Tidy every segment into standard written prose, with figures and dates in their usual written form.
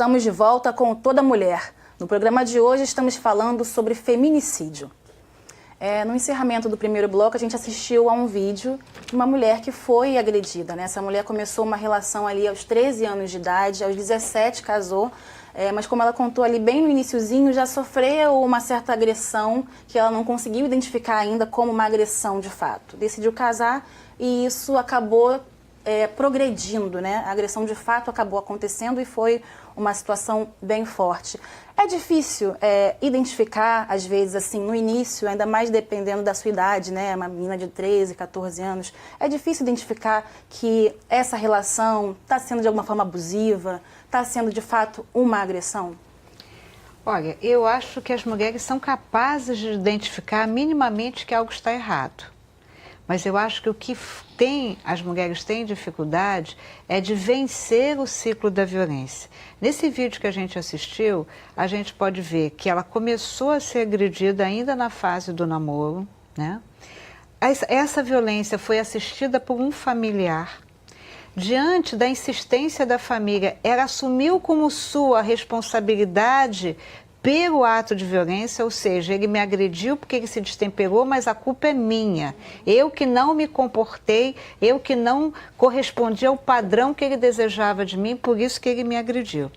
Estamos de volta com Toda Mulher. No programa de hoje estamos falando sobre feminicídio. No encerramento do primeiro bloco, a gente assistiu a um vídeo de uma mulher que foi agredida, né? Essa mulher começou uma relação ali aos 13 anos de idade, aos 17 casou, mas como ela contou ali bem no iniciozinho, já sofreu uma certa agressão que ela não conseguiu identificar ainda como uma agressão de fato. Decidiu casar e isso acabou progredindo, né? A agressão de fato acabou acontecendo e foi uma situação bem forte. É difícil identificar, às vezes, assim, no início, ainda mais dependendo da sua idade, né? Uma menina de 13, 14 anos, é difícil identificar que essa relação está sendo de alguma forma abusiva, está sendo de fato uma agressão? Olha, eu acho que as mulheres são capazes de identificar minimamente que algo está errado. Mas eu acho que o que as mulheres têm dificuldade é de vencer o ciclo da violência. Nesse vídeo que a gente assistiu, a gente pode ver que ela começou a ser agredida ainda na fase do namoro, né? Essa violência foi assistida por um familiar. Diante da insistência da família, ela assumiu como sua a responsabilidade pelo ato de violência, ou seja, ele me agrediu porque ele se destemperou, mas a culpa é minha. Eu que não me comportei, eu que não correspondi ao padrão que ele desejava de mim, por isso que ele me agrediu.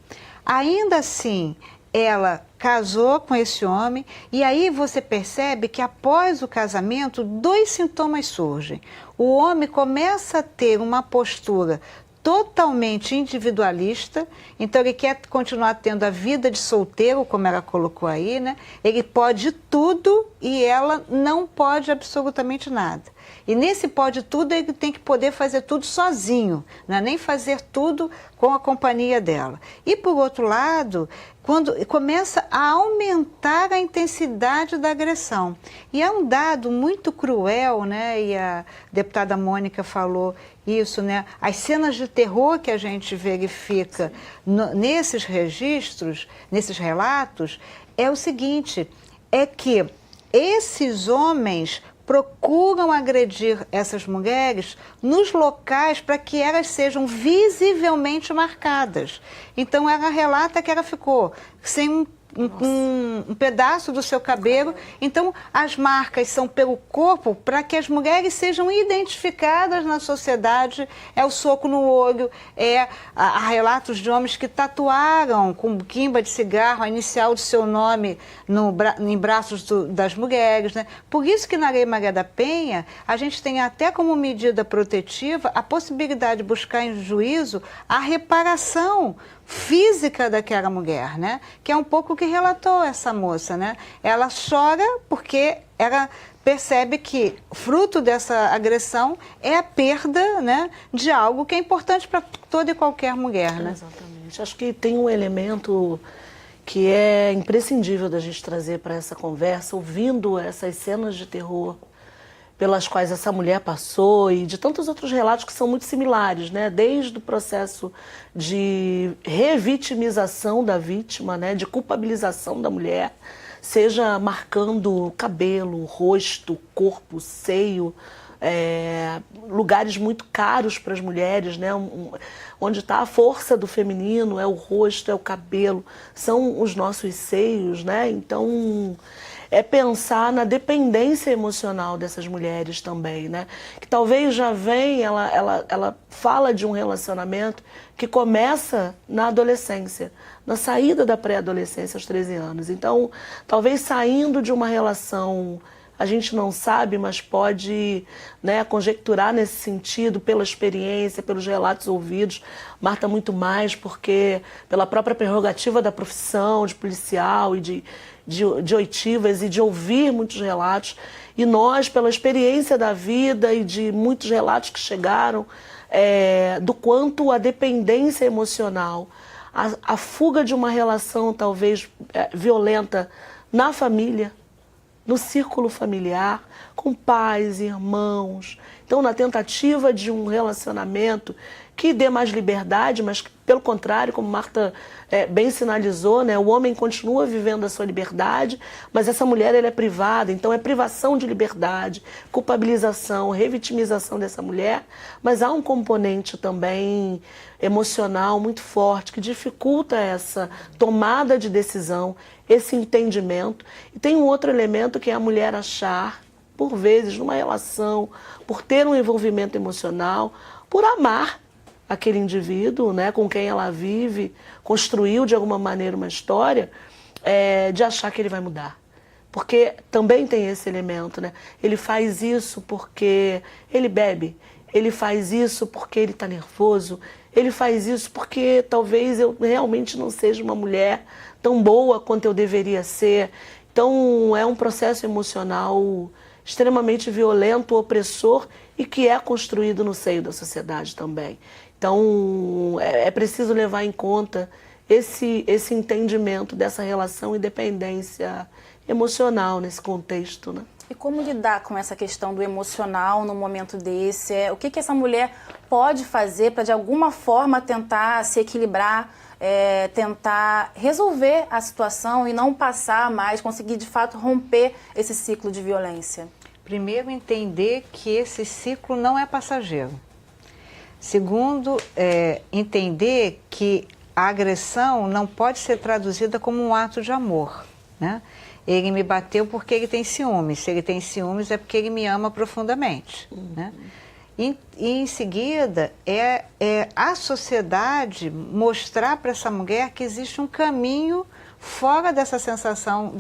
Ainda assim, ela casou com esse homem e aí você percebe que após o casamento, dois sintomas surgem. O homem começa a ter uma postura totalmente individualista, então ele quer continuar tendo a vida de solteiro, como ela colocou aí, né? Ele pode tudo e ela não pode absolutamente nada. E nesse pode tudo, ele tem que poder fazer tudo sozinho, não é nem fazer tudo com a companhia dela. E por outro lado, quando começa a aumentar a intensidade da agressão. E é um dado muito cruel, né? E a deputada Mônica falou isso, né? As cenas de terror que a gente verifica nesses registros, nesses relatos, é o seguinte, é que esses homens procuram agredir essas mulheres nos locais para que elas sejam visivelmente marcadas. Então, ela relata que ela ficou sem um pedaço do seu cabelo. Então, as marcas são pelo corpo para que as mulheres sejam identificadas na sociedade. É o soco no olho, há relatos de homens que tatuaram com quimba de cigarro a inicial do seu nome em braços das mulheres, né? Por isso que na Lei Maria da Penha, a gente tem até como medida protetiva a possibilidade de buscar em juízo a reparação física daquela mulher, né? Que é um pouco o que relatou essa moça, né? Ela chora porque ela percebe que fruto dessa agressão é a perda, né, de algo que é importante para toda e qualquer mulher, né? Exatamente. Acho que tem um elemento que é imprescindível da gente trazer para essa conversa, ouvindo essas cenas de terror pelas quais essa mulher passou e de tantos outros relatos que são muito similares, né? Desde o processo de revitimização da vítima, né? De culpabilização da mulher, seja marcando cabelo, rosto, corpo, seio, lugares muito caros para as mulheres, né? Onde está a força do feminino, é o rosto, é o cabelo, são os nossos seios, né? Então, é pensar na dependência emocional dessas mulheres também, né? Que talvez já vem, ela fala de um relacionamento que começa na adolescência, na saída da pré-adolescência aos 13 anos. Então, talvez saindo de uma relação, a gente não sabe, mas pode, né, conjecturar nesse sentido, pela experiência, pelos relatos ouvidos. Marta, muito mais, porque pela própria prerrogativa da profissão, de policial e de oitivas e de ouvir muitos relatos, e nós, pela experiência da vida e de muitos relatos que chegaram, do quanto a dependência emocional, a fuga de uma relação talvez violenta na família, no círculo familiar, com pais, irmãos. Então, na tentativa de um relacionamento que dê mais liberdade, mas que, pelo contrário, como Marta bem sinalizou, né, o homem continua vivendo a sua liberdade, mas essa mulher ela é privada, então é privação de liberdade, culpabilização, revitimização dessa mulher, mas há um componente também emocional muito forte que dificulta essa tomada de decisão, esse entendimento. E tem um outro elemento que é a mulher achar, por vezes, numa relação, por ter um envolvimento emocional, por amar aquele indivíduo, né, com quem ela vive, construiu de alguma maneira uma história, de achar que ele vai mudar. Porque também tem esse elemento, né? Ele faz isso porque ele bebe, ele faz isso porque ele está nervoso, ele faz isso porque talvez eu realmente não seja uma mulher tão boa quanto eu deveria ser. Então é um processo emocional extremamente violento, opressor e que é construído no seio da sociedade também. Então, é preciso levar em conta esse entendimento dessa relação e dependência emocional nesse contexto, né? E como lidar com essa questão do emocional no momento desse? O que essa mulher pode fazer para, de alguma forma, tentar se equilibrar, tentar resolver a situação e não passar mais, conseguir, de fato, romper esse ciclo de violência? Primeiro, entender que esse ciclo não é passageiro. Segundo, entender que a agressão não pode ser traduzida como um ato de amor, né? Ele me bateu porque ele tem ciúmes. Se ele tem ciúmes é porque ele me ama profundamente, né? E em seguida, a sociedade mostrar para essa mulher que existe um caminho fora dessa sensação,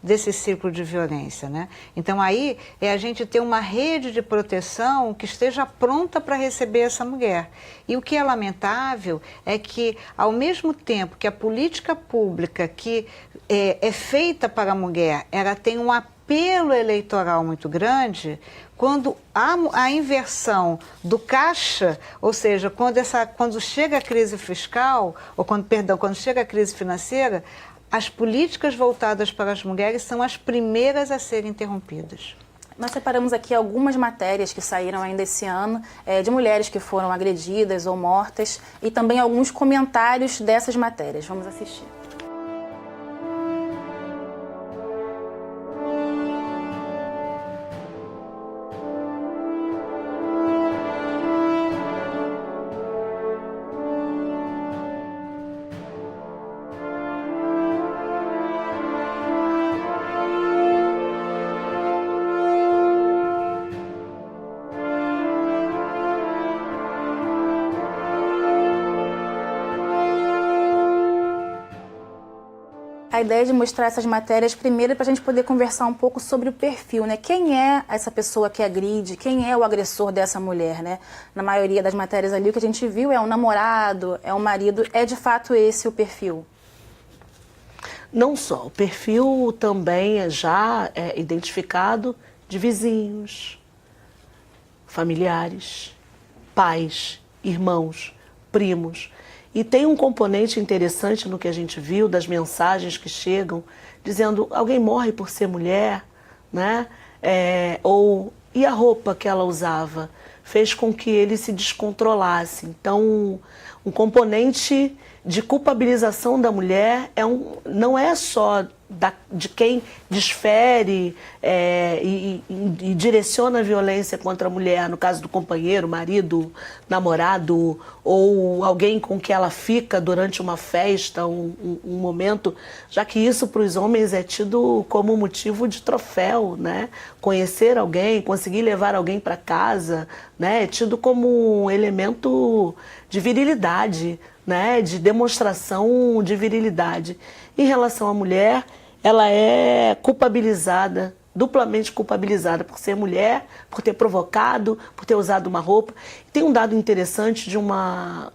desse ciclo de violência, né? Então aí a gente ter uma rede de proteção que esteja pronta para receber essa mulher. E o que é lamentável é que, ao mesmo tempo que a política pública que é feita para a mulher, ela tem um apelo eleitoral muito grande, quando há a inversão do caixa, ou seja, quando chega a crise fiscal, ou quando chega a crise financeira, as políticas voltadas para as mulheres são as primeiras a serem interrompidas. Nós separamos aqui algumas matérias que saíram ainda esse ano, de mulheres que foram agredidas ou mortas, e também alguns comentários dessas matérias. Vamos assistir. A ideia de mostrar essas matérias, primeiro, para a gente poder conversar um pouco sobre o perfil, né? Quem é essa pessoa que agride? Quem é o agressor dessa mulher, né? Na maioria das matérias ali, o que a gente viu é um namorado, é um marido. É, de fato, esse o perfil? Não só. O perfil também já é identificado de vizinhos, familiares, pais, irmãos, primos. E tem um componente interessante no que a gente viu, das mensagens que chegam, dizendo alguém morre por ser mulher, né? E a roupa que ela usava fez com que ele se descontrolasse. Então, um componente de culpabilização da mulher não é só de quem desfere e direciona a violência contra a mulher, no caso do companheiro, marido, namorado, ou alguém com que ela fica durante uma festa, um momento, já que isso para os homens é tido como motivo de troféu, né? Conhecer alguém, conseguir levar alguém para casa, né? É tido como um elemento de virilidade, né? De demonstração de virilidade. Em relação à mulher, ela é culpabilizada, duplamente culpabilizada por ser mulher, por ter provocado, por ter usado uma roupa. Tem um dado interessante de uma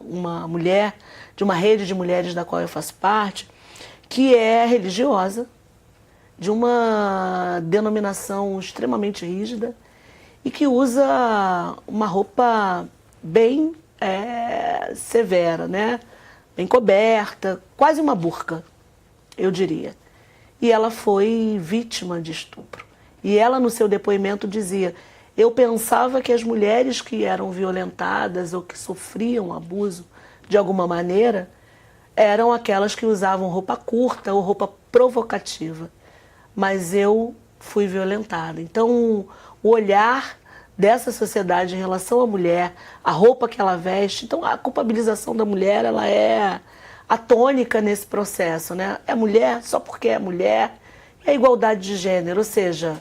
mulher, de uma rede de mulheres da qual eu faço parte, que é religiosa, de uma denominação extremamente rígida e que usa uma roupa bem severa, né? Bem coberta, quase uma burca, eu diria. E ela foi vítima de estupro. E ela, no seu depoimento, dizia: eu pensava que as mulheres que eram violentadas ou que sofriam abuso de alguma maneira eram aquelas que usavam roupa curta ou roupa provocativa. Mas eu fui violentada. Então, o olhar dessa sociedade em relação à mulher, a roupa que ela veste, então a culpabilização da mulher, ela é a tônica nesse processo, né? É mulher só porque é mulher. É igualdade de gênero, ou seja,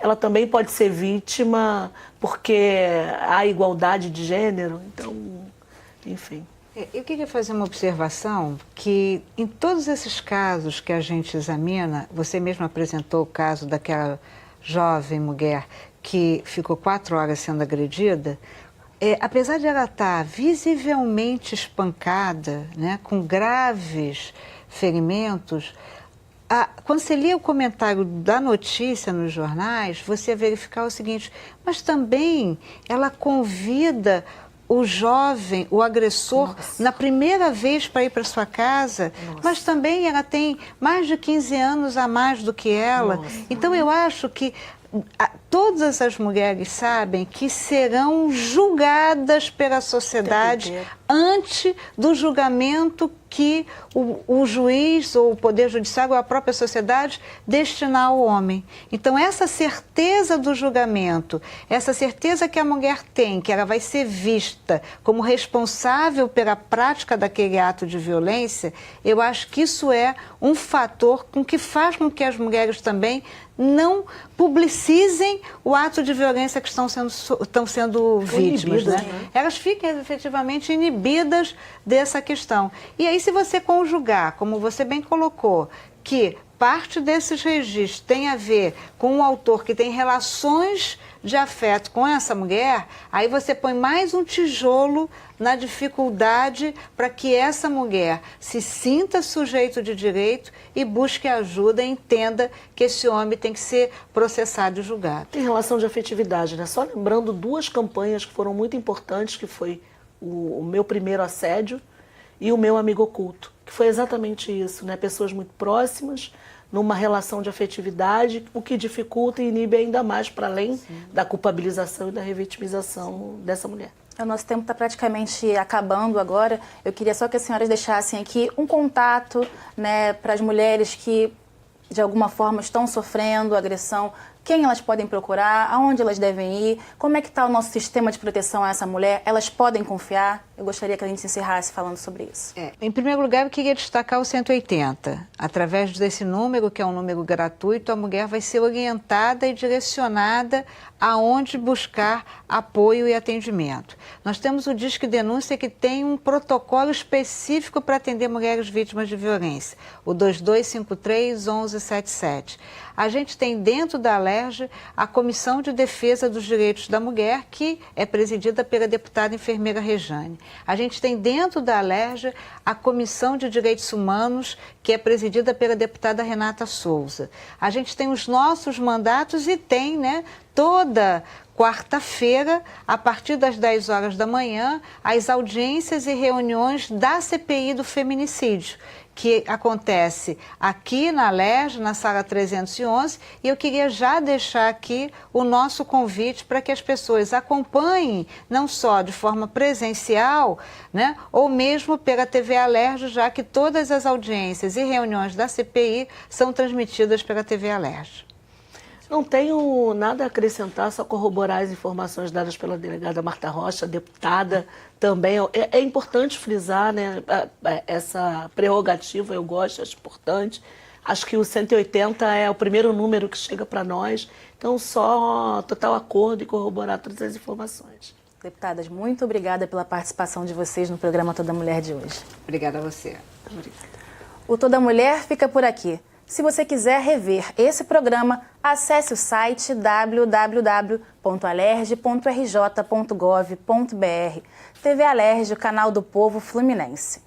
ela também pode ser vítima porque há igualdade de gênero. Então, enfim. Eu queria fazer uma observação que em todos esses casos que a gente examina, você mesmo apresentou o caso daquela jovem mulher que ficou 4 horas sendo agredida, apesar de ela estar visivelmente espancada, né, com graves ferimentos, quando você lia o comentário da notícia nos jornais, você ia verificar o seguinte: mas também ela convida o jovem, o agressor, na primeira vez para ir para sua casa, mas também ela tem mais de 15 anos a mais do que ela. Então eu acho que todas as mulheres sabem que serão julgadas pela sociedade antes do julgamento que o juiz ou o poder judiciário ou a própria sociedade destinar ao homem. Então essa certeza do julgamento, essa certeza que a mulher tem, que ela vai ser vista como responsável pela prática daquele ato de violência, eu acho que isso é um fator que faz com que as mulheres também não publicizem o ato de violência que estão sendo vítimas. Né? Elas fiquem efetivamente inibidas dessa questão. E aí, se você conjugar, como você bem colocou, que parte desses registros tem a ver com um autor que tem relações de afeto com essa mulher, aí você põe mais um tijolo na dificuldade para que essa mulher se sinta sujeito de direito e busque ajuda e entenda que esse homem tem que ser processado e julgado. Tem relação de afetividade, né? Só lembrando 2 campanhas que foram muito importantes, que foi o meu primeiro assédio e o meu amigo oculto, que foi exatamente isso, né? Pessoas muito próximas, numa relação de afetividade, o que dificulta e inibe ainda mais, para além da culpabilização e da revitimização dessa mulher. O nosso tempo está praticamente acabando agora. Eu queria só que as senhoras deixassem aqui um contato, né, para as mulheres que, de alguma forma, estão sofrendo agressão. Quem elas podem procurar, aonde elas devem ir, como é que está o nosso sistema de proteção a essa mulher, elas podem confiar? Eu gostaria que a gente encerrasse falando sobre isso. Em primeiro lugar, eu queria destacar o 180. Através desse número, que é um número gratuito, a mulher vai ser orientada e direcionada aonde buscar apoio e atendimento. Nós temos o Disque Denúncia, que tem um protocolo específico para atender mulheres vítimas de violência, o 2253-1177. A gente tem dentro da Alerj a Comissão de Defesa dos Direitos da Mulher, que é presidida pela deputada enfermeira Rejane. A gente tem dentro da Alerj a Comissão de Direitos Humanos, que é presidida pela deputada Renata Souza. A gente tem os nossos mandatos e tem, né, toda quarta-feira, a partir das 10 horas da manhã, as audiências e reuniões da CPI do feminicídio, que acontece aqui na Alerj, na sala 311, e eu queria já deixar aqui o nosso convite para que as pessoas acompanhem, não só de forma presencial, né, ou mesmo pela TV Alerj, já que todas as audiências e reuniões da CPI são transmitidas pela TV Alerj. Não tenho nada a acrescentar, só corroborar as informações dadas pela delegada Marta Rocha, deputada também. É importante frisar, né, essa prerrogativa, eu gosto, acho importante. Acho que o 180 é o primeiro número que chega para nós, então só total acordo e corroborar todas as informações. Deputadas, muito obrigada pela participação de vocês no programa Toda Mulher de hoje. Obrigada a você. Obrigada. O Toda Mulher fica por aqui. Se você quiser rever esse programa, acesse o site www.alerj.rj.gov.br. TV Alerj, o canal do povo fluminense.